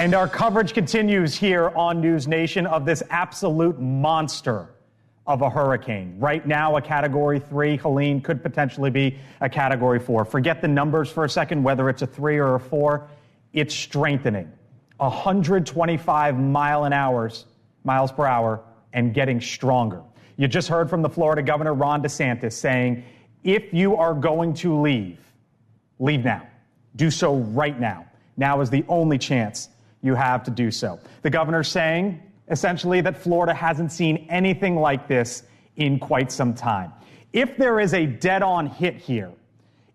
And our coverage continues here on NewsNation of this absolute monster of a hurricane. Right now, a Category 3. Helene could potentially be a Category 4. Forget the numbers for a second, whether it's a 3 or a 4. It's strengthening. 125 miles per hour and getting stronger. You just heard from the Florida Governor, Ron DeSantis, saying, if you are going to leave now. Do so right now. Now is the only chance you have to do so. The governor's saying, essentially, that Florida hasn't seen anything like this in quite some time. If there is a dead-on hit here,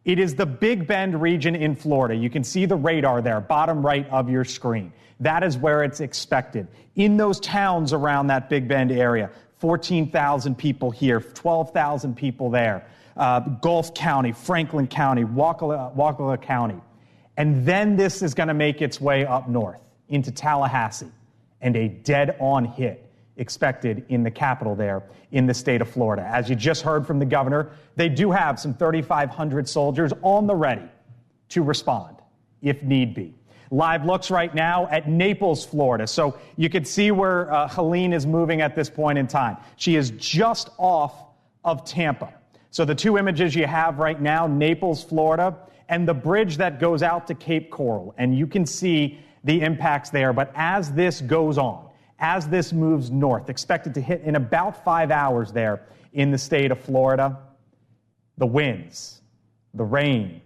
it is the Big Bend region in Florida. You can see the radar there, bottom right of your screen. That is where it's expected. In those towns around that Big Bend area, 14,000 people here, 12,000 people there. Gulf County, Franklin County, Waukesha County. And then this is going to make its way up north into Tallahassee, and a dead-on hit expected in the capital there in the state of Florida. As you just heard from the governor, they do have some 3,500 soldiers on the ready to respond if need be. Live looks right now at Naples, Florida. So you can see where Helene is moving at this point in time. She is just off of Tampa. So the two images you have right now, Naples, Florida, and the bridge that goes out to Cape Coral. And you can see the impacts there. But as this goes on, as this moves north, expected to hit in about 5 hours there in the state of Florida, the winds, the rain,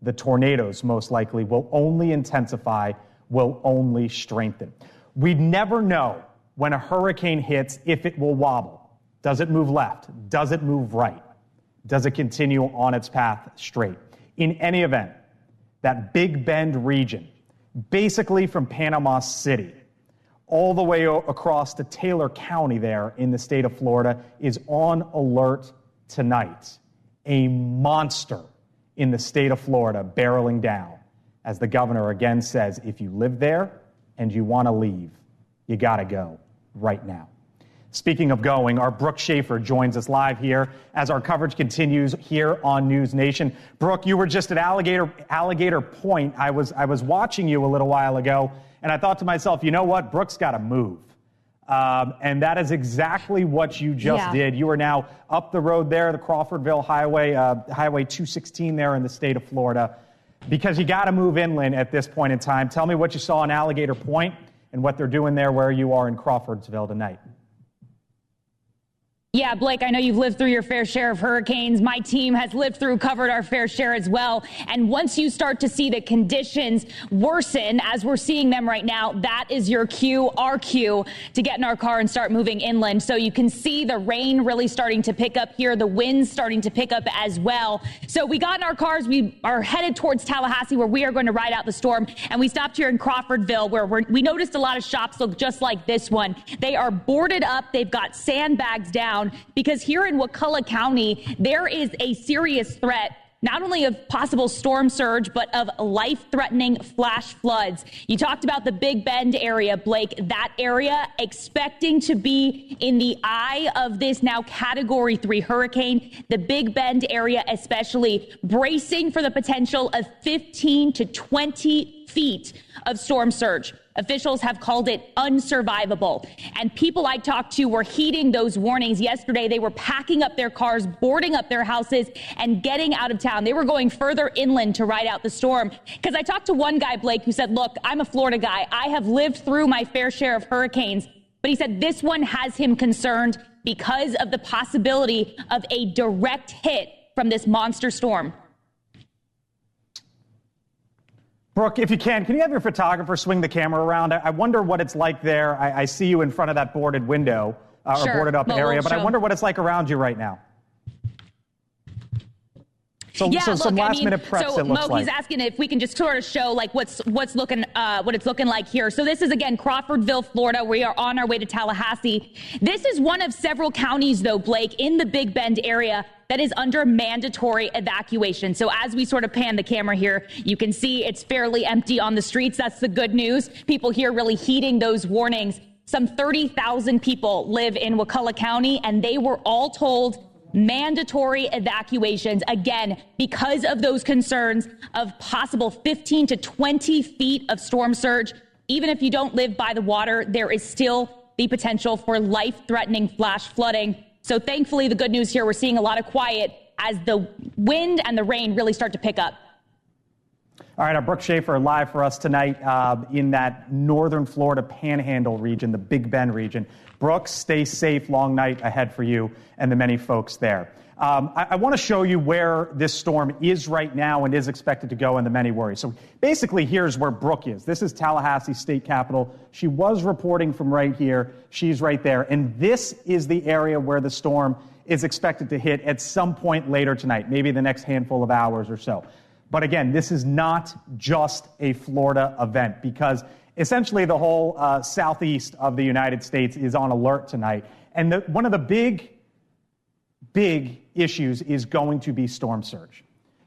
the tornadoes most likely will only intensify, will only strengthen. We never know when a hurricane hits if it will wobble. Does it move left? Does it move right? Does it continue on its path straight? In any event, that Big Bend region, basically from Panama City, all the way across to Taylor County there in the state of Florida, is on alert tonight. A monster in the state of Florida barreling down. As the governor again says, if you live there and you want to leave, you got to go right now. Speaking of going, our Brooke Schaefer joins us live here as our coverage continues here on News Nation. Brooke, you were just at Alligator Point. I was watching you a little while ago, and I thought to myself, you know what? Brooke's got to move. And that is exactly what you just did. You are now up the road there, the Crawfordville Highway, Highway 216 there in the state of Florida, because you got to move inland at this point in time. Tell me what you saw in Alligator Point and what they're doing there where you are in Crawfordsville tonight. Yeah, Blake, I know you've lived through your fair share of hurricanes. My team has covered our fair share as well. And once you start to see the conditions worsen, as we're seeing them right now, that is your cue, our cue, to get in our car and start moving inland. So you can see the rain really starting to pick up here, the winds starting to pick up as well. So we got in our cars, we are headed towards Tallahassee, where we are going to ride out the storm. And we stopped here in Crawfordville, where we noticed a lot of shops look just like this one. They are boarded up. They've got sandbags down, because here in Wakulla County, there is a serious threat, not only of possible storm surge, but of life-threatening flash floods. You talked about the Big Bend area, Blake. That area expecting to be in the eye of this now Category 3 hurricane. The Big Bend area especially bracing for the potential of 15 to 20 feet of storm surge. Officials have called it unsurvivable. And people I talked to were heeding those warnings. Yesterday, they were packing up their cars, boarding up their houses, and getting out of town. They were going further inland to ride out the storm. Because I talked to one guy, Blake, who said, look, I'm a Florida guy. I have lived through my fair share of hurricanes. But he said this one has him concerned because of the possibility of a direct hit from this monster storm. Brooke, if you can you have your photographer swing the camera around? I wonder what it's like there. I see you in front of that boarded window or boarded up area, but I wonder what it's like around you right now. So some last minute preps, it looks like. He's asking if we can just sort of show like what it's looking like here. So this is again Crawfordville, Florida. We are on our way to Tallahassee. This is one of several counties, though, Blake, in the Big Bend area that is under mandatory evacuation. So as we sort of pan the camera here, you can see it's fairly empty on the streets. That's the good news. People here really heeding those warnings. Some 30,000 people live in Wakulla County, and they were all told mandatory evacuations, again, because of those concerns of possible 15 to 20 feet of storm surge. even if you don't live by the water, there is still the potential for life-threatening flash flooding. So thankfully, the good news here, we're seeing a lot of quiet as the wind and the rain really start to pick up. All right, our Brooke Schaefer live for us tonight in that northern Florida panhandle region, the Big Bend region. Brooke, stay safe. Long night ahead for you and the many folks there. I want to show you where this storm is right now and is expected to go and the many worries. So basically, here's where Brooke is. This is Tallahassee State Capitol. She was reporting from right here. She's right there. And this is the area where the storm is expected to hit at some point later tonight, maybe the next handful of hours or so. But again, this is not just a Florida event because essentially the whole southeast of the United States is on alert tonight. And one of the big issues is going to be storm surge.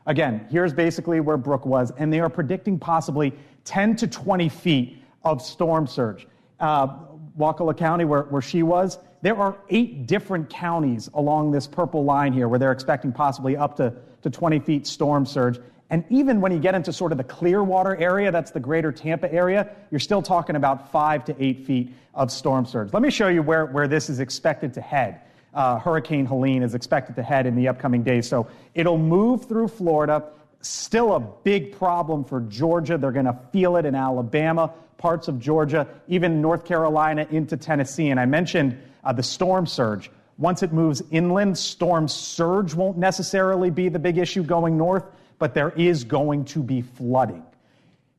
Again, here's basically where Brooke was, and they are predicting possibly 10 to 20 feet of storm surge. Wakulla County, where she was, there are 8 different counties along this purple line here where they're expecting possibly up to 20 feet storm surge. And even when you get into sort of the Clearwater area, that's the greater Tampa area, you're still talking about 5 to 8 feet of storm surge. Let me show you where this is expected to head. Hurricane Helene is expected to head in the upcoming days. So it'll move through Florida. Still a big problem for Georgia. They're going to feel it in Alabama, parts of Georgia, even North Carolina into Tennessee. And I mentioned the storm surge. Once it moves inland, storm surge won't necessarily be the big issue going north, but there is going to be flooding.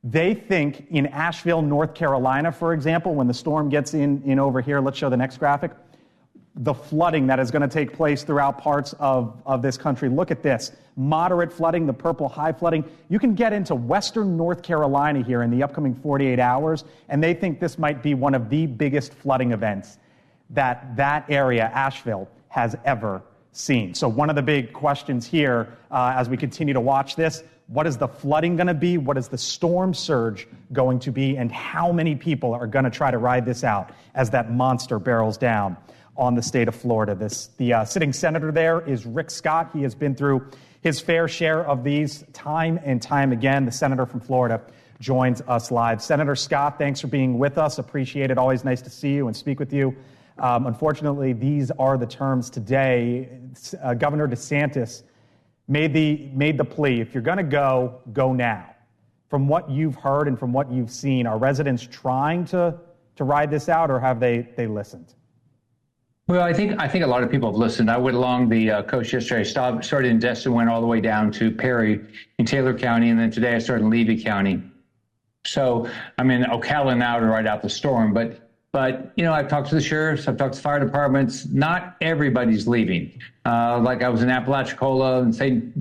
They think in Asheville, North Carolina, for example, when the storm gets in over here, let's show the next graphic, the flooding that is going to take place throughout parts of this country. Look at this. Moderate flooding, the purple high flooding. You can get into western North Carolina here in the upcoming 48 hours, and they think this might be one of the biggest flooding events that area, Asheville, has ever seen. So one of the big questions here as we continue to watch this, what is the flooding going to be? What is the storm surge going to be? And how many people are going to try to ride this out as that monster barrels down on the state of Florida? The sitting senator there is Rick Scott. He has been through his fair share of these time and time again. The senator from Florida joins us live. Senator Scott, thanks for being with us. Appreciate it. Always nice to see you and speak with you. Unfortunately, these are the terms today. Governor DeSantis made the plea, if you're going to go now. From what you've heard and from what you've seen, are residents trying to ride this out, or have they listened? Well, I think a lot of people have listened. I went along the coast yesterday. Started in Destin, went all the way down to Perry in Taylor County, and then today I started in Levy County. So I'm in Ocala now to ride out the storm, but I've talked to the sheriffs, I've talked to fire departments. Not everybody's leaving. Like I was in Apalachicola and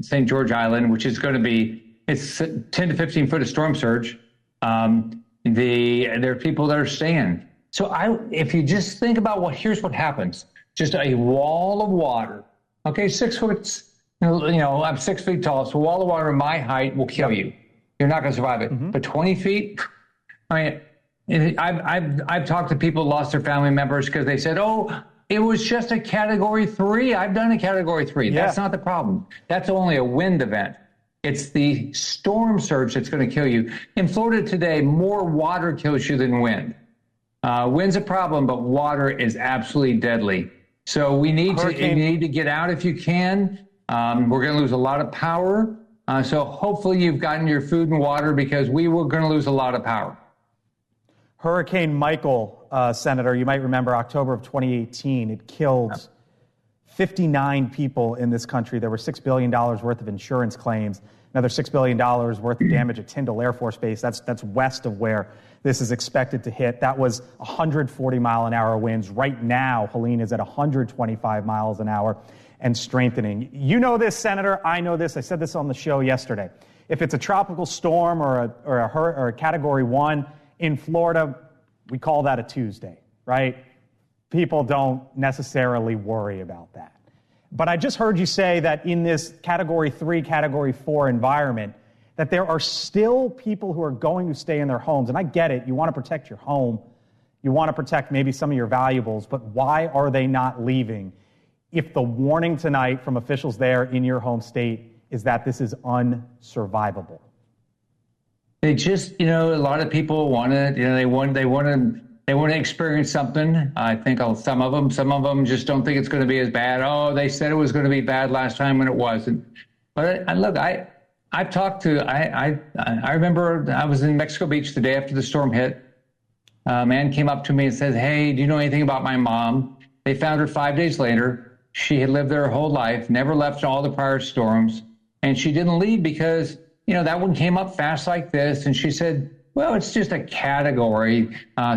St. George Island, which is going to be, it's 10 to 15 foot of storm surge. There are people that are staying. So if you just think about here's what happens. Just a wall of water. Okay, 6 foot, I'm 6 feet tall, so a wall of water my height will kill you. You're not going to survive it. Mm-hmm. But 20 feet, I've talked to people who lost their family members because they said, oh, it was just a Category 3. I've done a Category 3. Yeah. That's not the problem. That's only a wind event. It's the storm surge that's going to kill you. In Florida today, more water kills you than wind. Wind's a problem, but water is absolutely deadly. So you need to get out if you can. We're going to lose a lot of power. So hopefully you've gotten your food and water because we were going to lose a lot of power. Hurricane Michael, Senator, you might remember October of 2018, it killed 59 people in this country. There were $6 billion worth of insurance claims, another $6 billion worth of damage at Tyndall Air Force Base. That's west of where this is expected to hit. That was 140 mile an hour winds. Right now, Helene is at 125 miles an hour and strengthening. You know this, Senator. I know this. I said this on the show yesterday. If it's a tropical storm or a Category 1 in Florida, we call that a Tuesday, right? People don't necessarily worry about that. But I just heard you say that in this Category 3, Category 4 environment, that there are still people who are going to stay in their homes. And I get it. You want to protect your home. You want to protect maybe some of your valuables. But why are they not leaving if the warning tonight from officials there in your home state is that this is unsurvivable? They just, a lot of people want to, they want to experience something. I think some of them just don't think it's going to be as bad. Oh, they said it was going to be bad last time when it wasn't. But look, I've talked to, I remember I was in Mexico Beach the day after the storm hit. A man came up to me and said, "Hey, do you know anything about my mom?" They found her 5 days later. She had lived there her whole life, never left all the prior storms. And she didn't leave because, that one came up fast like this. And she said, well, it's just a category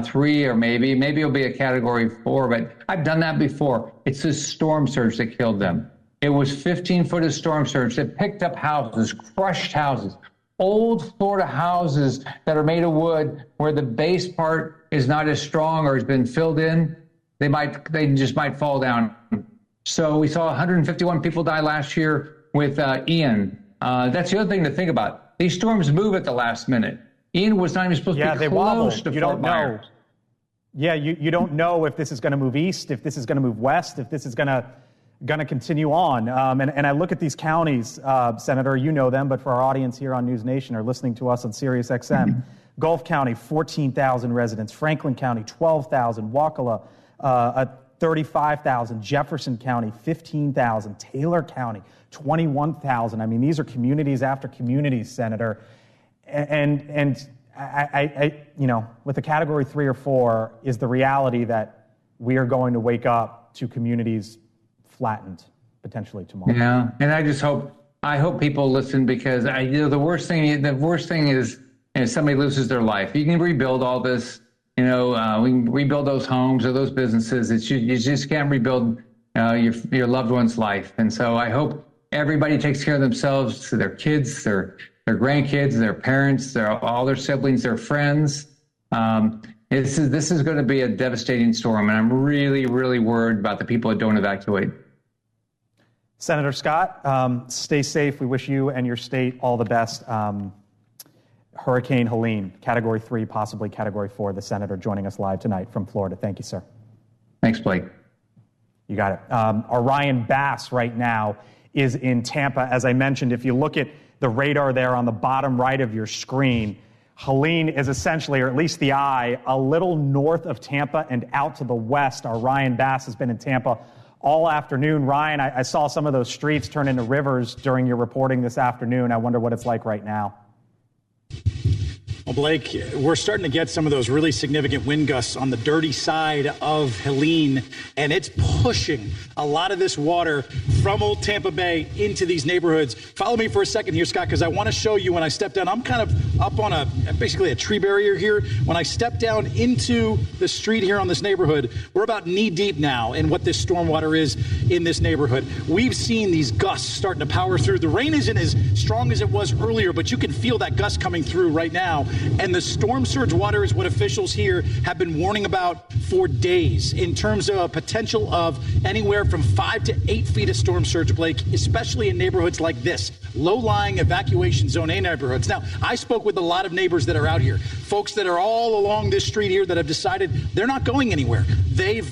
3, or maybe it'll be a category 4, but I've done that before. It's a storm surge that killed them. It was 15 foot of storm surge that picked up houses, crushed houses, old Florida houses that are made of wood where the base part is not as strong or has been filled in. They just might fall down. So we saw 151 people die last year with Ian. That's the other thing to think about. These storms move at the last minute. Ian was not even supposed to be close to Fort Myers. Yeah, you don't know if this is going to move east, if this is going to move west, if this is going to continue on. And I look at these counties, Senator, you know them, but for our audience here on NewsNation or listening to us on Sirius XM, Gulf County, 14,000 residents, Franklin County, 12,000, Waukalla, 35,000, Jefferson County, 15,000, Taylor County, 21,000. I mean, these are communities after communities, Senator. And I with a category 3 or 4 is the reality that we are going to wake up to communities flattened potentially tomorrow. Yeah, and I hope people listen, because the worst thing is somebody loses their life. You can rebuild all this. We can rebuild those homes or those businesses. You just can't rebuild your loved one's life. And so I hope everybody takes care of themselves, to their kids, their grandkids, their parents, all their siblings, their friends. This is going to be a devastating storm, and I'm really, really worried about the people that don't evacuate. Senator Scott, stay safe. We wish you and your state all the best. Hurricane Helene, category 3, possibly category 4, the senator joining us live tonight from Florida. Thank you, sir. Thanks, Blake. You got it. Orion Bass right now is in Tampa. As I mentioned, if you look at the radar there on the bottom right of your screen, Helene is essentially, or at least the eye, a little north of Tampa and out to the west. Orion Bass has been in Tampa all afternoon. Ryan, I saw some of those streets turn into rivers during your reporting this afternoon. I wonder what it's like right now. Well, Blake, we're starting to get some of those really significant wind gusts on the dirty side of Helene, and it's pushing a lot of this water from Old Tampa Bay into these neighborhoods. Follow me for a second here, Scott, because I want to show you when I step down. I'm kind of up on basically a tree barrier here. When I step down into the street here on this neighborhood, we're about knee deep now in what this stormwater is in this neighborhood. We've seen these gusts starting to power through. The rain isn't as strong as it was earlier, but you can feel that gust coming through right now. And the storm surge water is what officials here have been warning about for days in terms of a potential of anywhere from 5 to 8 feet of storm surge, Blake, especially in neighborhoods like this, low-lying evacuation zone A neighborhoods. Now, I spoke with a lot of neighbors that are out here, folks that are all along this street here that have decided they're not going anywhere. They've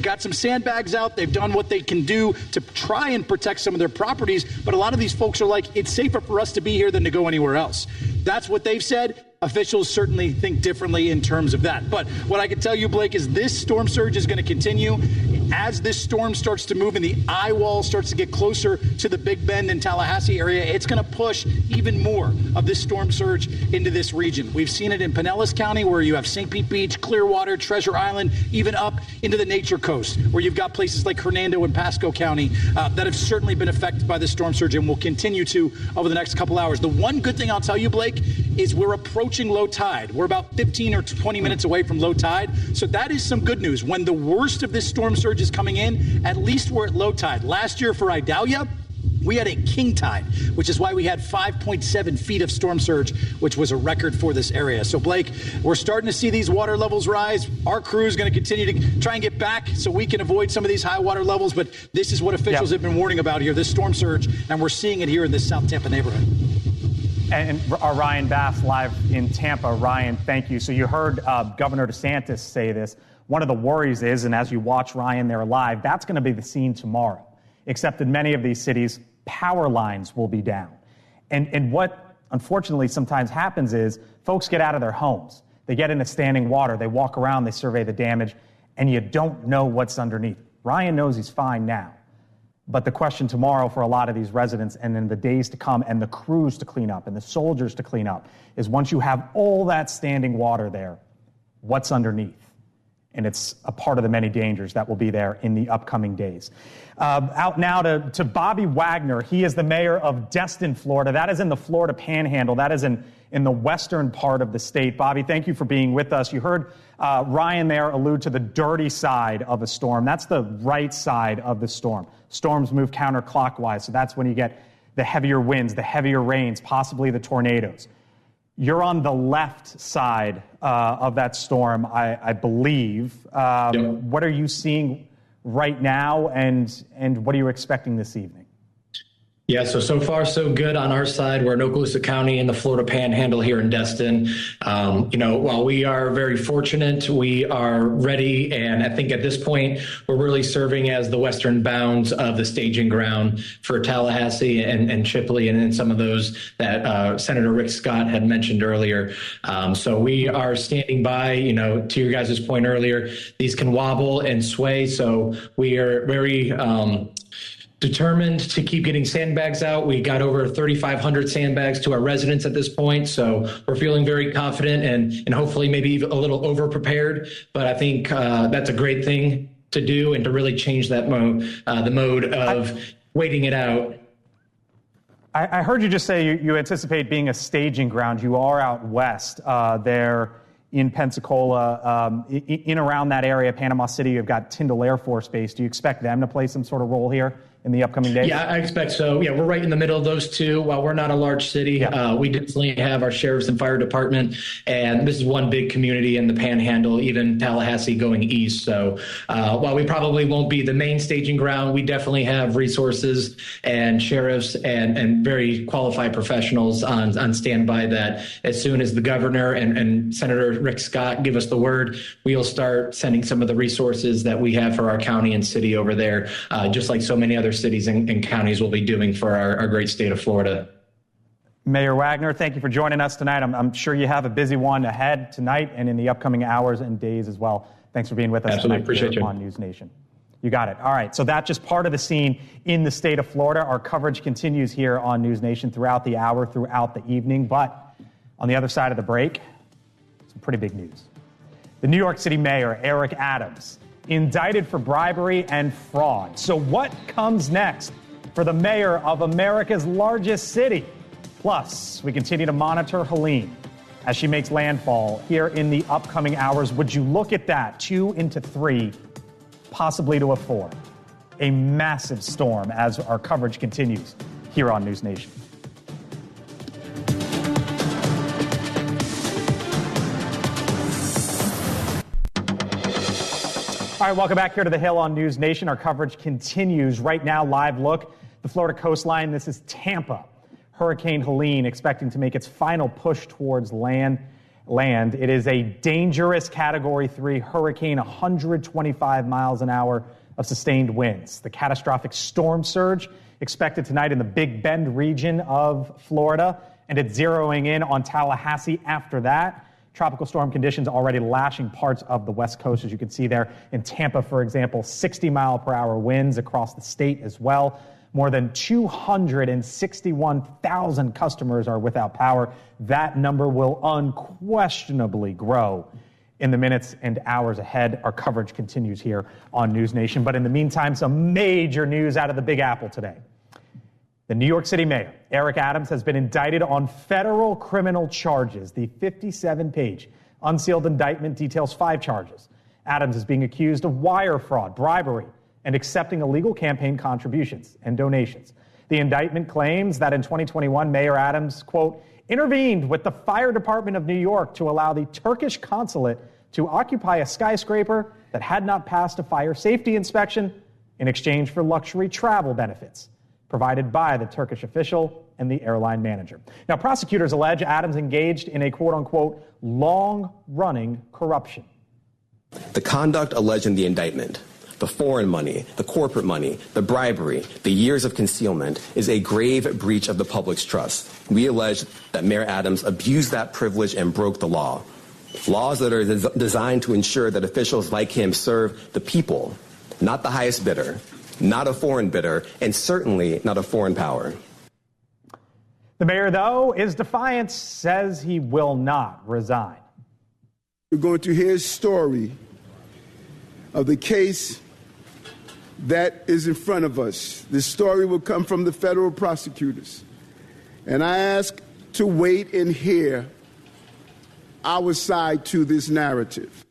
got some sandbags out. They've done what they can do to try and protect some of their properties. But a lot of these folks are like, it's safer for us to be here than to go anywhere else. That's what they've said. Officials certainly think differently in terms of that. But what I can tell you, Blake, is this storm surge is going to continue. As this storm starts to move and the eye wall starts to get closer to the Big Bend and Tallahassee area, it's going to push even more of this storm surge into this region. We've seen it in Pinellas County, where you have St. Pete Beach, Clearwater, Treasure Island, even up into the Nature Coast, where you've got places like Hernando and Pasco County that have certainly been affected by this storm surge and will continue to over the next couple hours. The one good thing I'll tell you, Blake, is we're approaching low tide. We're about 15 or 20 minutes away from low tide. So that is some good news. When the worst of this storm surge is coming in, at least we're at low tide. Last year for Idalia, we had a king tide, which is why we had 5.7 feet of storm surge, which was a record for this area. So, Blake, we're starting to see these water levels rise. Our crew is going to continue to try and get back so we can avoid some of these high water levels. But this is what officials have been warning about here, this storm surge, and we're seeing it here in this South Tampa neighborhood. And Ryan Bass live in Tampa. Ryan, thank you. So you heard Governor DeSantis say this. One of the worries is, and as you watch Ryan there live, that's going to be the scene tomorrow, except in many of these cities, power lines will be down. And what unfortunately sometimes happens is folks get out of their homes. They get into standing water. They walk around. They survey the damage. And you don't know what's underneath. Ryan knows he's fine now. But the question tomorrow for a lot of these residents and in the days to come and the crews to clean up and the soldiers to clean up is once you have all that standing water there, what's underneath? And it's a part of the many dangers that will be there in the upcoming days. Out now to Bobby Wagner. He is the mayor of Destin, Florida. That is in the Florida Panhandle. That is in the western part of the state. Bobby, thank you for being with us. You heard Ryan there allude to the dirty side of a storm. That's the right side of the storm. Storms move counterclockwise, so that's when you get the heavier winds, the heavier rains, possibly the tornadoes. You're on the left side of that storm, I believe. Yep. What are you seeing right now, and what are you expecting this evening? Yeah, so far so good on our side. We're in Okaloosa County in the Florida Panhandle here in Destin. While we are very fortunate, we are ready, and I think at this point we're really serving as the western bounds of the staging ground for Tallahassee and Chipley, and then some of those that Senator Rick Scott had mentioned earlier. So we are standing by. To your guys' point earlier, these can wobble and sway, so we are very determined to keep getting sandbags out. We got over 3,500 sandbags to our residents at this point, so we're feeling very confident and hopefully maybe even a little over-prepared. But I think that's a great thing to do and to really change that the mode of waiting it out. I heard you just say you anticipate being a staging ground. You are out west there in Pensacola, in around that area, Panama City. You've got Tyndall Air Force Base. Do you expect them to play some sort of role here in the upcoming days? Yeah, I expect so. Yeah, we're right in the middle of those two. While we're not a large city, we definitely have our sheriff's and fire department, and this is one big community in the Panhandle, even Tallahassee going east. So while we probably won't be the main staging ground, we definitely have resources and sheriffs and very qualified professionals on standby that as soon as the governor and Senator Rick Scott give us the word, we'll start sending some of the resources that we have for our county and city over there, just like so many other cities and counties will be doing for our great state of Florida. Mayor Wagner, thank you for joining us tonight. I'm sure you have a busy one ahead tonight and in the upcoming hours and days as well. Thanks for being with us Absolutely. Tonight Appreciate you. On NewsNation. You got it. All right, so that's just part of the scene in the state of Florida. Our coverage continues here on NewsNation throughout the hour, throughout the evening. But on the other side of the break, some pretty big news. The New York City Mayor, Eric Adams, indicted for bribery and fraud. So what comes next for the mayor of America's largest city? Plus, we continue to monitor Helene as she makes landfall here in the upcoming hours. Would you look at that? 2 into 3, possibly to a 4. A massive storm as our coverage continues here on NewsNation. All right, welcome back here to the Hill on NewsNation. Our coverage continues right now. Live look, the Florida coastline. This is Tampa. Hurricane Helene expecting to make its final push towards land. It is a dangerous Category 3 hurricane, 125 miles an hour of sustained winds. The catastrophic storm surge expected tonight in the Big Bend region of Florida, and it's zeroing in on Tallahassee after that. Tropical storm conditions already lashing parts of the West Coast, as you can see there in Tampa, for example, 60-mile-per-hour winds across the state as well. More than 261,000 customers are without power. That number will unquestionably grow in the minutes and hours ahead. Our coverage continues here on NewsNation. But in the meantime, some major news out of the Big Apple today. The New York City mayor, Eric Adams, has been indicted on federal criminal charges. The 57-page unsealed indictment details 5 charges. Adams is being accused of wire fraud, bribery, and accepting illegal campaign contributions and donations. The indictment claims that in 2021, Mayor Adams, quote, intervened with the fire department of New York to allow the Turkish consulate to occupy a skyscraper that had not passed a fire safety inspection in exchange for luxury travel benefits provided by the Turkish official and the airline manager. Now, prosecutors allege Adams engaged in a quote-unquote long-running corruption. The conduct alleged in the indictment the foreign money, the corporate money, the bribery, the years of concealment is a grave breach of the public's trust. We allege that Mayor Adams abused that privilege and broke the law. Laws that are designed to ensure that officials like him serve the people, not the highest bidder, not a foreign bidder, and certainly not a foreign power. The mayor, though, is defiant, says he will not resign. We're going to hear a story of the case that is in front of us. This story will come from the federal prosecutors. And I ask to wait and hear our side to this narrative.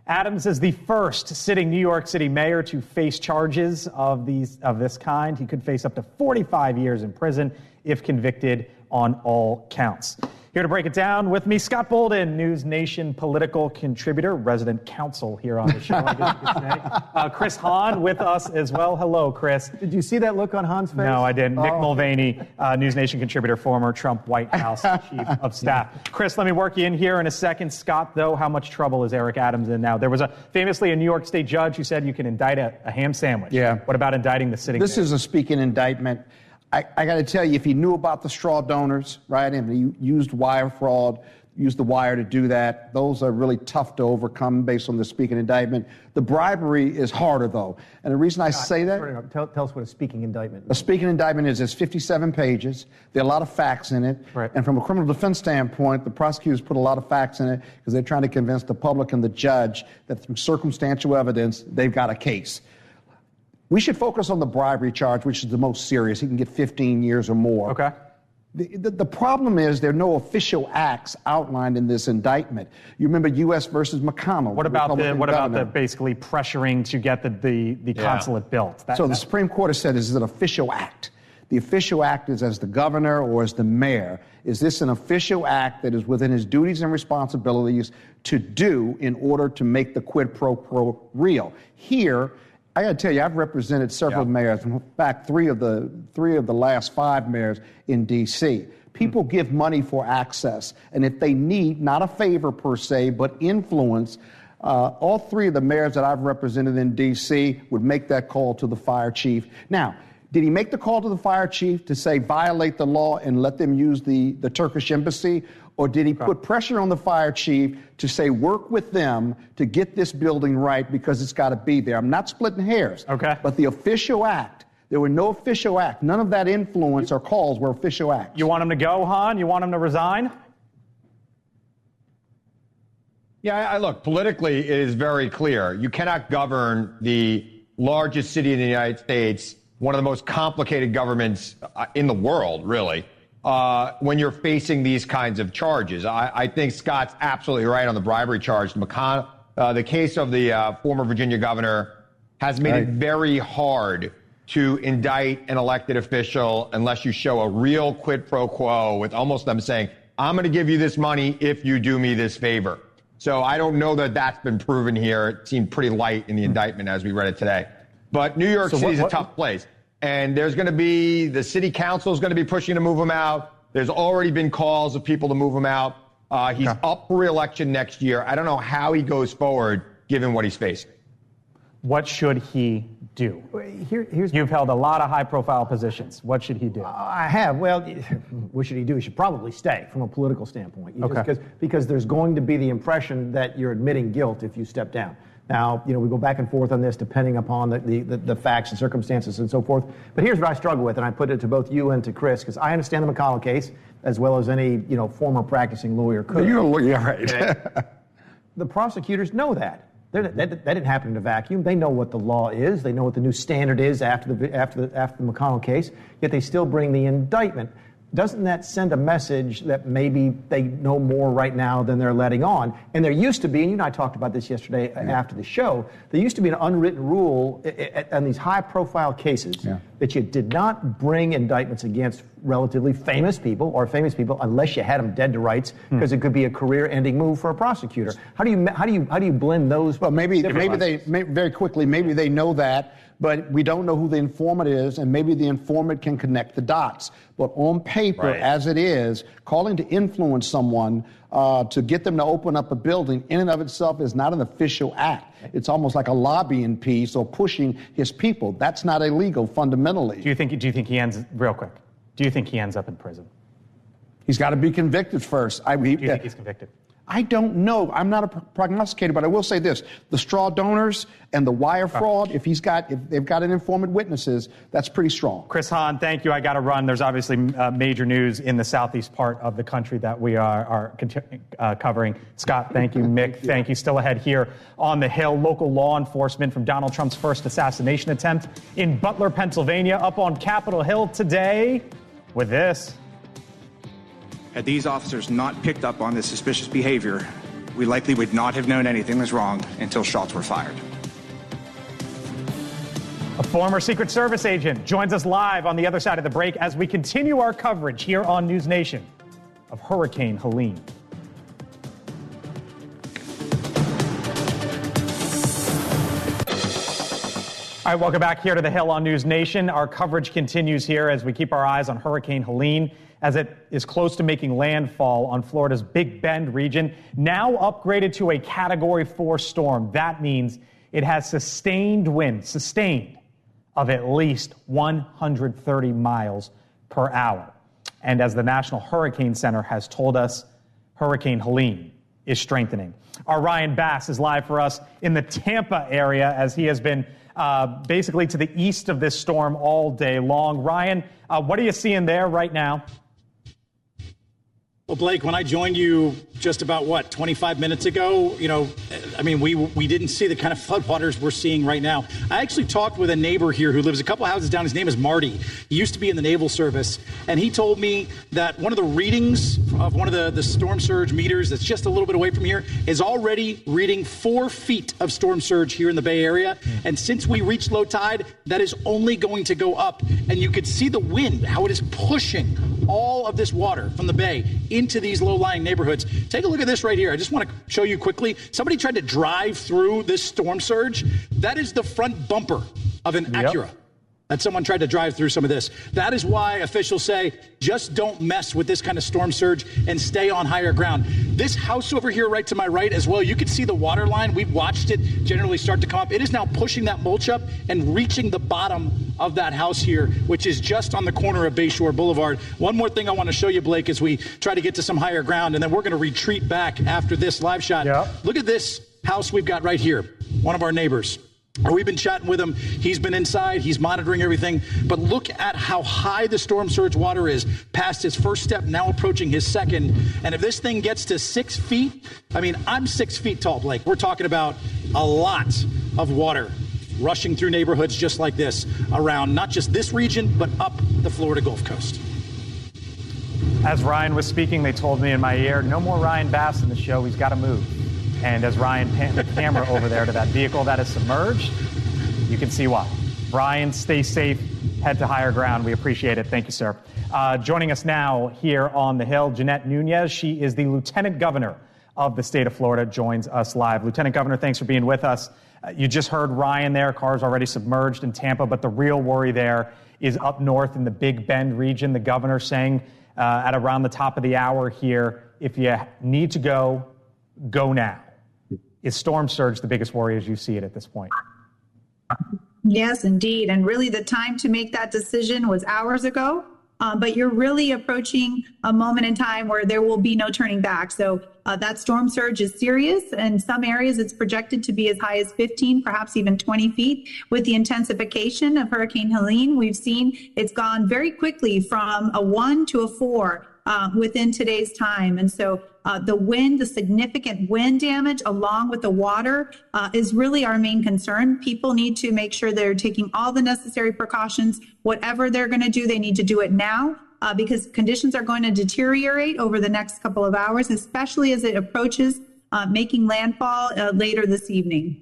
Adams is the first sitting New York City mayor to face charges of this kind. He could face up to 45 years in prison if convicted on all counts. Here to break it down with me, Scott Bolden, NewsNation political contributor, resident counsel here on the show, I guess you could say. Chris Hahn with us as well. Hello, Chris. Did you see that look on Hahn's face? No, I didn't. Nick Mulvaney, NewsNation contributor, former Trump White House chief of staff. Chris, let me work you in here in a second. Scott, though, how much trouble is Eric Adams in now? There was famously a New York State judge who said you can indict a ham sandwich. Yeah. What about indicting the sitting mayor? This is a speaking indictment. I got to tell you, if he knew about the straw donors, right, and he used wire fraud, used the wire to do that, those are really tough to overcome based on the speaking indictment. The bribery is harder, though. And the reason I say that... Tell us what a speaking indictment is. A speaking indictment is 57 pages. There are a lot of facts in it. Right. And from a criminal defense standpoint, the prosecutors put a lot of facts in it because they're trying to convince the public and the judge that through circumstantial evidence, they've got a case. We should focus on the bribery charge, which is the most serious. He can get 15 years or more. Okay. The problem is there are no official acts outlined in this indictment. You remember U.S. versus McConnell. What about the basically pressuring to get the consulate built? The Supreme Court has said, is it an official act? The official act is as the governor or as the mayor. Is this an official act that is within his duties and responsibilities to do in order to make the quid pro quo real? Here, I got to tell you, I've represented several mayors. In fact, three of the last 5 mayors in D.C. People give money for access, and if they need not a favor per se, but influence, all 3 of the mayors that I've represented in D.C. would make that call to the fire chief. Now, did he make the call to the fire chief to say violate the law and let them use the Turkish embassy? Or did he put pressure on the fire chief to say work with them to get this building right because it's got to be there? I'm not splitting hairs. Okay. But the official act, there were no official act. None of that influence or calls were official acts. You want him to go, Hahn? You want him to resign? Yeah, I look, politically, it is very clear. You cannot govern the largest city in the United States, one of the most complicated governments in the world, really, when you're facing these kinds of charges. I think Scott's absolutely right on the bribery charge. The case of the former Virginia governor has made it very hard to indict an elected official unless you show a real quid pro quo with almost them saying, I'm going to give you this money if you do me this favor. So I don't know that that's been proven here. It seemed pretty light in the indictment as we read it today. But New York City is a tough place. And there's going to be, the city council is going to be pushing to move him out. There's already been calls of people to move him out. He's up for re-election next year. I don't know how he goes forward given what he's facing. What should he do? You've held a lot of high-profile positions. What should he do? I have. Well, what should he do? He should probably stay from a political standpoint. Because there's going to be the impression that you're admitting guilt if you step down. Now, we go back and forth on this depending upon the facts and circumstances and so forth. But here's what I struggle with, and I put it to both you and to Chris, because I understand the McConnell case as well as any, former practicing lawyer could. You're a lawyer, right? Okay? The prosecutors know that. That didn't happen in a vacuum. They know what the law is. They know what the new standard is after the McConnell case. Yet they still bring the indictment. Doesn't that send a message that maybe they know more right now than they're letting on? And there used to be, and you and I talked about this yesterday after the show, there used to be an unwritten rule on these high-profile cases that you did not bring indictments against relatively famous people unless you had them dead to rights, because it could be a career-ending move for a prosecutor. How do you blend those? Well, maybe very quickly, maybe they know that, but we don't know who the informant is, and maybe the informant can connect the dots. But on paper, as it is, calling to influence someone to get them to open up a building in and of itself is not an official act. It's almost like a lobbying piece or pushing his people. That's not illegal fundamentally. Do you think he ends up in prison? He's got to be convicted first. Do you think he's convicted? I don't know. I'm not a prognosticator, but I will say this: the straw donors and the wire fraud. If they've got an informant witnesses, that's pretty strong. Chris Hahn, thank you. I got to run. There's obviously major news in the southeast part of the country that we are covering. Scott, thank you. Mick, thank you. Still ahead here on the Hill. Local law enforcement from Donald Trump's first assassination attempt in Butler, Pennsylvania, up on Capitol Hill today with this. Had these officers not picked up on this suspicious behavior, we likely would not have known anything was wrong until shots were fired. A former Secret Service agent joins us live on the other side of the break as we continue our coverage here on NewsNation of Hurricane Helene. All right, welcome back here to the Hill on NewsNation. Our coverage continues here as we keep our eyes on Hurricane Helene as it is close to making landfall on Florida's Big Bend region, now upgraded to a Category 4 storm. That means it has sustained of at least 130 miles per hour. And as the National Hurricane Center has told us, Hurricane Helene is strengthening. Our Ryan Bass is live for us in the Tampa area as he has been basically to the east of this storm all day long. Ryan, what are you seeing there right now? Well, Blake, when I joined you just about, 25 minutes ago, we didn't see the kind of floodwaters we're seeing right now. I actually talked with a neighbor here who lives a couple houses down. His name is Marty. He used to be in the Naval Service, and he told me that one of the readings of one of the storm surge meters that's just a little bit away from here is already reading 4 feet of storm surge here in the Bay Area. And since we reached low tide, that is only going to go up. And you could see the wind, how it is pushing all of this water from the bay into these low-lying neighborhoods. Take a look at this right here. I just want to show you quickly. Somebody tried to drive through this storm surge. That is the front bumper of an Acura. That someone tried to drive through some of this. That is why officials say just don't mess with this kind of storm surge and stay on higher ground. This house over here right to my right as well, you can see the water line. We've watched it generally start to come up. It is now pushing that mulch up and reaching the bottom of that house here, which is just on the corner of Bayshore Boulevard. One more thing I want to show you, Blake, as we try to get to some higher ground, and then we're going to retreat back after this live shot. Look at this house we've got right here, one of our neighbors. We've been chatting with him. He's been inside. He's monitoring everything. But look at how high the storm surge water is past his first step, now approaching his second. And if this thing gets to 6 feet, I'm 6 feet tall, Blake. We're talking about a lot of water rushing through neighborhoods just like this around not just this region, but up the Florida Gulf Coast. As Ryan was speaking, they told me in my ear, no more Ryan Bass in the show. He's got to move. And as Ryan panned the camera over there to that vehicle that is submerged, you can see why. Ryan, stay safe. Head to higher ground. We appreciate it. Thank you, sir. Joining us now here on the Hill, Jeanette Nunez. She is the Lieutenant Governor of the state of Florida, joins us live. Lieutenant Governor, thanks for being with us. You just heard Ryan there. Cars already submerged in Tampa, but the real worry there is up north in the Big Bend region. The governor saying at around the top of the hour here, if you need to go now. Is storm surge the biggest worry as you see it at this point? Yes, indeed. And really the time to make that decision was hours ago. But you're really approaching a moment in time where there will be no turning back. So that storm surge is serious. In some areas, it's projected to be as high as 15, perhaps even 20 feet. With the intensification of Hurricane Helene, we've seen it's gone very quickly from a 1 to a 4 within today's time. And so the wind, the significant wind damage along with the water is really our main concern. People need to make sure they're taking all the necessary precautions. Whatever they're going to do, they need to do it now because conditions are going to deteriorate over the next couple of hours, especially as it approaches making landfall later this evening.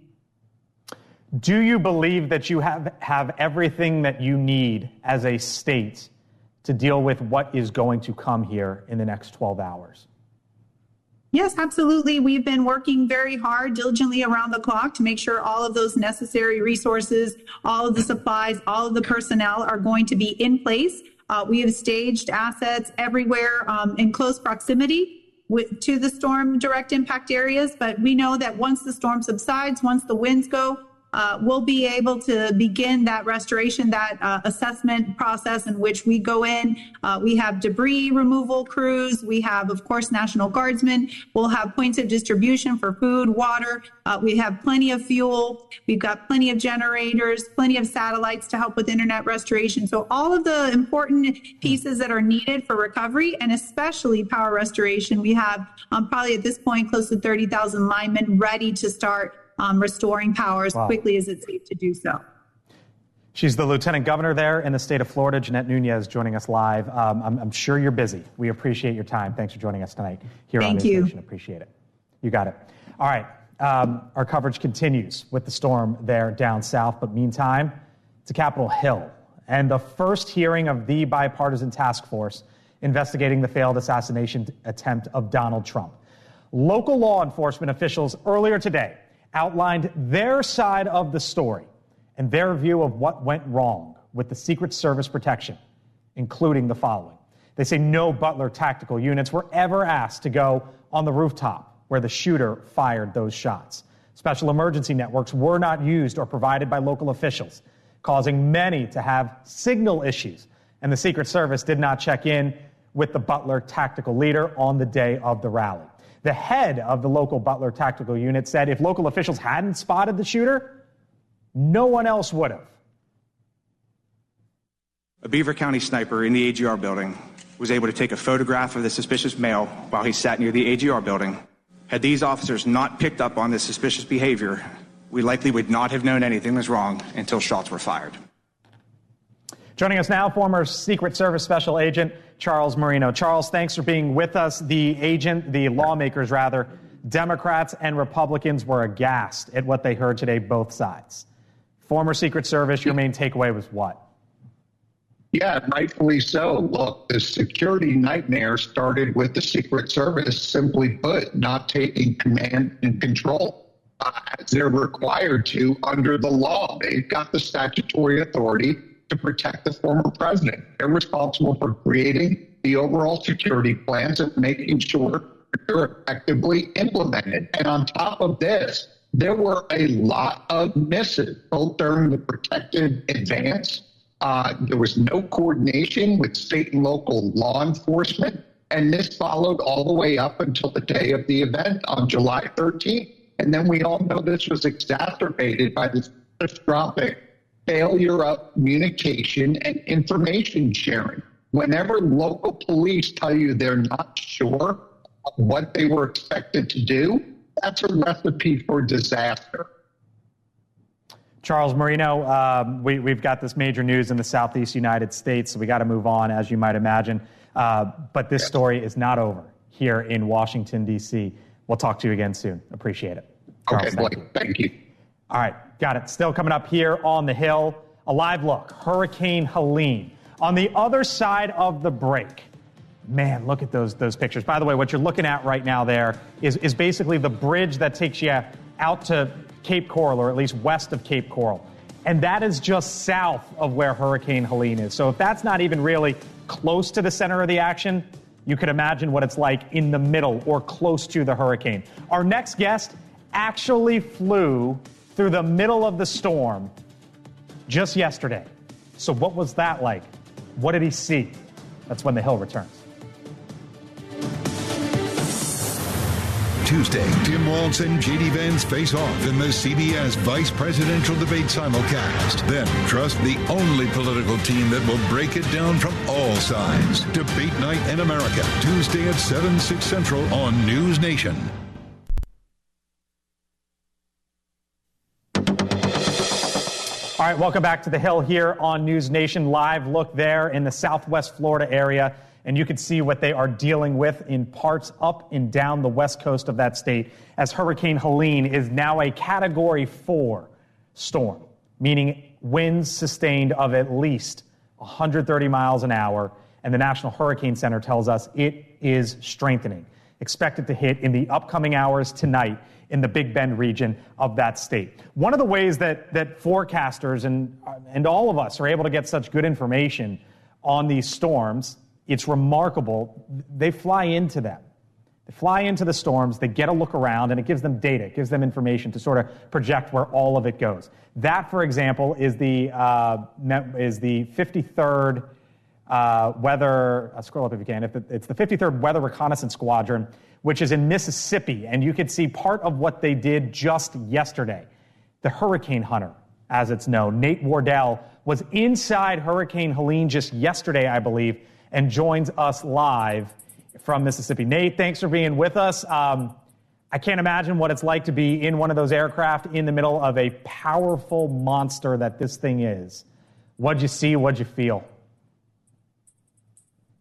Do you believe that you have everything that you need as a state to deal with what is going to come here in the next 12 hours? Yes, absolutely. We've been working very hard, diligently around the clock to make sure all of those necessary resources, all of the supplies, all of the personnel are going to be in place. We have staged assets everywhere in close proximity to the storm direct impact areas. But we know that once the storm subsides, once the winds go, we'll be able to begin that restoration, that assessment process in which we go in. We have debris removal crews. We have, of course, National Guardsmen. We'll have points of distribution for food, water. We have plenty of fuel. We've got plenty of generators, plenty of satellites to help with internet restoration. So all of the important pieces that are needed for recovery and especially power restoration, we have probably at this point close to 30,000 linemen ready to start restoring power as quickly as it's safe to do so. She's the lieutenant governor there in the state of Florida, Jeanette Nunez, joining us live. I'm sure you're busy. We appreciate your time. Thanks for joining us tonight here on NewsNation. Appreciate it. You got it. All right. Our coverage continues with the storm there down south. But meantime, to Capitol Hill and the first hearing of the bipartisan task force investigating the failed assassination attempt of Donald Trump. Local law enforcement officials earlier today outlined their side of the story and their view of what went wrong with the Secret Service protection, including the following. They say no Butler tactical units were ever asked to go on the rooftop where the shooter fired those shots. Special emergency networks were not used or provided by local officials, causing many to have signal issues. And the Secret Service did not check in with the Butler tactical leader on the day of the rally. The head of the local Butler tactical unit said if local officials hadn't spotted the shooter, no one else would have. A Beaver County sniper in the AGR building was able to take a photograph of the suspicious male while he sat near the AGR building. Had these officers not picked up on this suspicious behavior, we likely would not have known anything was wrong until shots were fired. Joining us now, former Secret Service Special Agent Charles Marino. Charles, thanks for being with us. The lawmakers, Democrats and Republicans were aghast at what they heard today, both sides. Former Secret Service, your main takeaway was what? Yeah, rightfully so. Look, the security nightmare started with the Secret Service, simply put, not taking command and control as they're required to under the law. They've got the statutory authority to protect the former president. They're responsible for creating the overall security plans and making sure they're effectively implemented. And on top of this, there were a lot of misses, both during the protected advance. There was no coordination with state and local law enforcement. And this followed all the way up until the day of the event on July 13th. And then we all know this was exacerbated by this catastrophic failure of communication and information sharing. Whenever local police tell you they're not sure what they were expected to do, that's a recipe for disaster. Charles Marino, we've got this major news in the Southeast United States, so we got to move on, as you might imagine. But this story is not over here in Washington, D.C. We'll talk to you again soon. Appreciate it. Charles, okay, thank you. All right, got it. Still coming up here on the Hill, a live look, Hurricane Helene. On the other side of the break, man, look at those pictures. By the way, what you're looking at right now there is basically the bridge that takes you out to Cape Coral, or at least west of Cape Coral. And that is just south of where Hurricane Helene is. So if that's not even really close to the center of the action, you could imagine what it's like in the middle or close to the hurricane. Our next guest actually flew through the middle of the storm just yesterday. So what was that like? What did he see? That's when the Hill returns. Tuesday, Tim Waltz and J.D. Vance face off in the CBS Vice Presidential Debate simulcast. Then trust the only political team that will break it down from all sides. Debate Night in America, Tuesday at 7, 6 Central on NewsNation. All right, welcome back to the Hill here on NewsNation. Live look there in the Southwest Florida area. And you can see what they are dealing with in parts up and down the west coast of that state, as Hurricane Helene is now a Category 4 storm, meaning winds sustained of at least 130 miles an hour and the National Hurricane Center tells us it is strengthening. Expected to hit in the upcoming hours tonight in the Big Bend region of that state. One of the ways that forecasters and all of us are able to get such good information on these storms, it's remarkable. They fly into them. They fly into the storms, they get a look around, and it gives them data, it gives them information to sort of project where all of it goes. That, for example, is the 53rd weather, scroll up if you can, it's the 53rd Weather Reconnaissance Squadron, which is in Mississippi, and you could see part of what they did just yesterday. The Hurricane Hunter, as it's known, Nate Wardell, was inside Hurricane Helene just yesterday, I believe, and joins us live from Mississippi. Nate, thanks for being with us. I can't imagine what it's like to be in one of those aircraft in the middle of a powerful monster that this thing is. What'd you see? What'd you feel?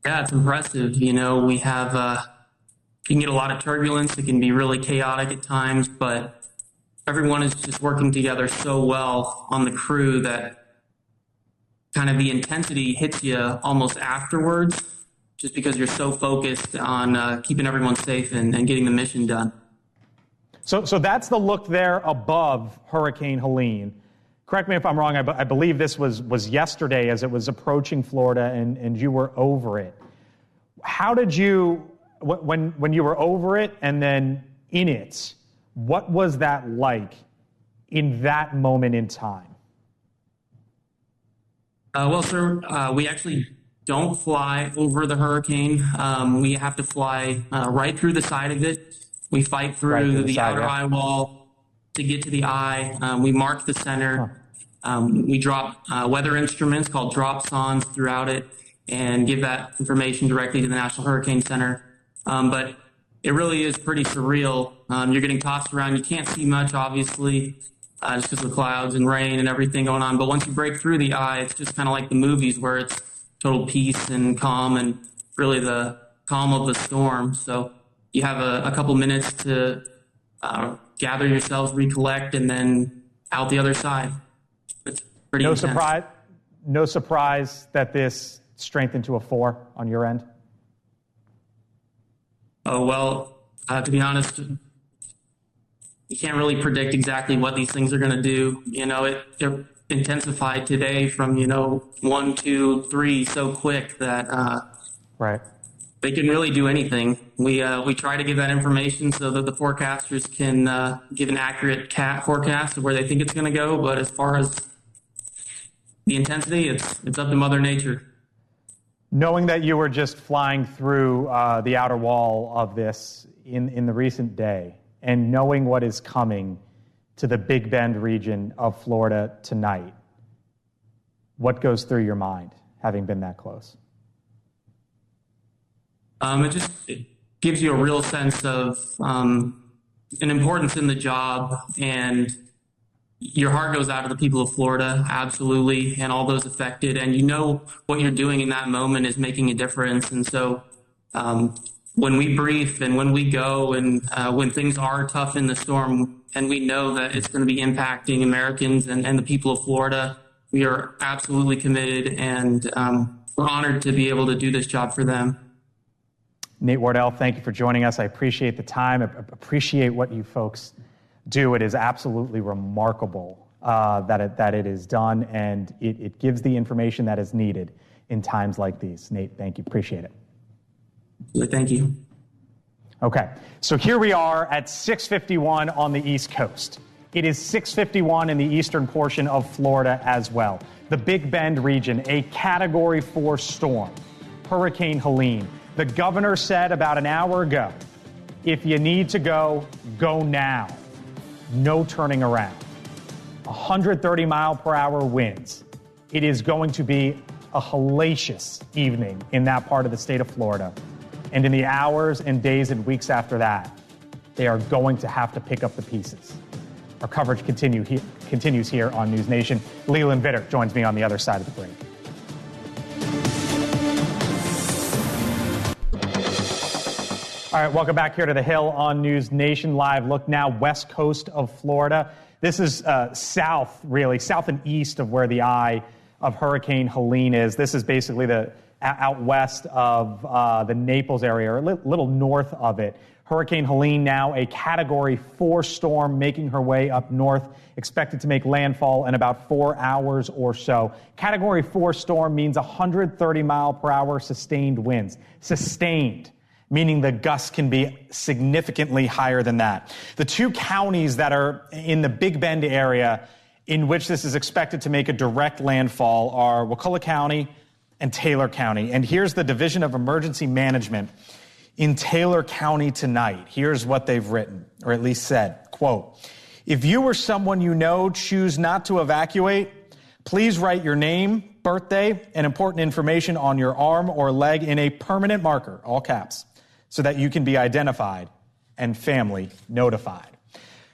Yeah, it's impressive. You know, we have, you can get a lot of turbulence. It can be really chaotic at times, but everyone is just working together so well on the crew that kind of the intensity hits you almost afterwards, just because you're so focused on keeping everyone safe and getting the mission done. So that's the look there above Hurricane Helene. Correct me if I'm wrong, I believe this was yesterday as it was approaching Florida and you were over it. How did you, when you were over it and then in it, what was that like in that moment in time? Well, sir, we actually don't fly over the hurricane. We have to fly right through the side of it. We fight through the outer eye wall to get to the eye. We mark the center. We drop weather instruments called drop sondes throughout it and give that information directly to the National Hurricane Center. But it really is pretty surreal. You're getting tossed around. You can't see much, obviously, just because of the clouds and rain and everything going on. But once you break through the eye, it's just kind of like the movies where it's total peace and calm and really the calm of the storm. So you have a couple minutes to gather yourselves, recollect, and then out the other side. It's pretty intense. No surprise that this strengthened to a 4 on your end? Oh, well, to be honest, you can't really predict exactly what these things are going to do. You know, it intensified today from, 1, 2, 3 so quick that right. They can really do anything. We try to give that information so that the forecasters can give an accurate forecast of where they think it's going to go. But as far as the intensity, it's up to Mother Nature. Knowing that you were just flying through the outer wall of this in the recent day, and knowing what is coming to the Big Bend region of Florida tonight, what goes through your mind, having been that close? It gives you a real sense of an importance in the job, and your heart goes out to the people of Florida, absolutely, and all those affected. And you know what you're doing in that moment is making a difference. And so when we brief and when we go and when things are tough in the storm and we know that it's going to be impacting Americans and the people of Florida, we are absolutely committed, and we're honored to be able to do this job for them. Nate Wardell, thank you for joining us. I appreciate the time. I appreciate what you folks do. It is absolutely remarkable that it is done, and it gives the information that is needed in times like these. Nate, thank you. Appreciate it. Thank you. Okay, so here we are at 6:51 on the East Coast. It is 6:51 in the eastern portion of Florida as well. The Big Bend region, a Category 4 storm, Hurricane Helene. The governor said about an hour ago, if you need to go, go now. No turning around. 130-mile-per-hour winds. It is going to be a hellacious evening in that part of the state of Florida. And in the hours and days and weeks after that, they are going to have to pick up the pieces. Our coverage continues here on NewsNation. Leland Vitter joins me on the other side of the break. All right, welcome back here to the Hill on NewsNation Live. Look now, west coast of Florida. This is south and east of where the eye of Hurricane Helene is. This is basically the out west of the Naples area, or a little north of it. Hurricane Helene now a Category 4 storm making her way up north, expected to make landfall in about 4 hours or so. Category 4 storm means 130 mile per hour sustained winds. Sustained, meaning the gusts can be significantly higher than that. The two counties that are in the Big Bend area in which this is expected to make a direct landfall are Wakulla County and Taylor County. And here's the Division of Emergency Management in Taylor County tonight. Here's what they've written, or at least said, quote, "If you or someone you know choose not to evacuate, please write your name, birthday, and important information on your arm or leg in a permanent marker, all caps, so that you can be identified and family notified."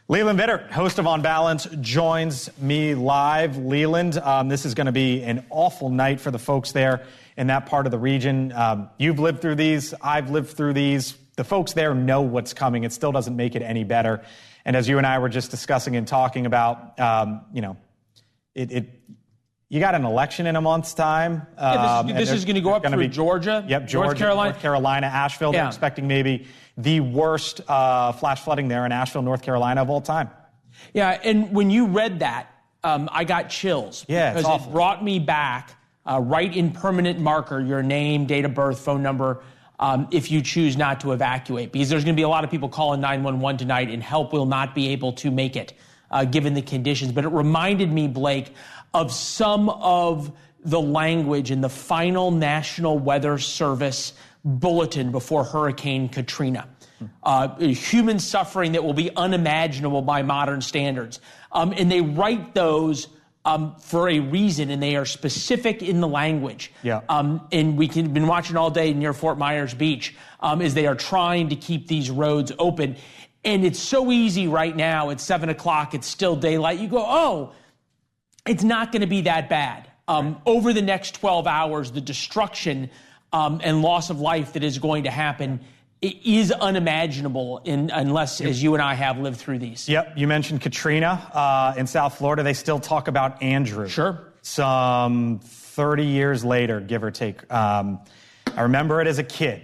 Leland Vittert, host of On Balance, joins me live. Leland, this is going to be an awful night for the folks there in that part of the region. You've lived through these. I've lived through these. The folks there know what's coming. It still doesn't make it any better. And as you and I were just discussing and talking about, you got an election in a month's time. This is going to go up through Georgia, Georgia, North Carolina, Asheville. Yeah. They're expecting maybe the worst flash flooding there in Asheville, North Carolina of all time. Yeah, and when you read that, I got chills. Yeah, it's because awful. It brought me back. Write in permanent marker your name, date of birth, phone number, if you choose not to evacuate. Because there's going to be a lot of people calling 911 tonight, and help will not be able to make it, given the conditions. But it reminded me, Blake, of some of the language in the final National Weather Service bulletin before Hurricane Katrina. Human suffering that will be unimaginable by modern standards. And they write those for a reason, and they are specific in the language. Yeah. And we've been watching all day near Fort Myers Beach as they are trying to keep these roads open. And it's so easy right now. It's 7 o'clock. It's still daylight. You go, oh, it's not going to be that bad. Over the next 12 hours, the destruction and loss of life that is going to happen is unimaginable unless, as you and I have lived through these. Yep. You mentioned Katrina in South Florida. They still talk about Andrew. Sure. Some 30 years later, give or take. I remember it as a kid.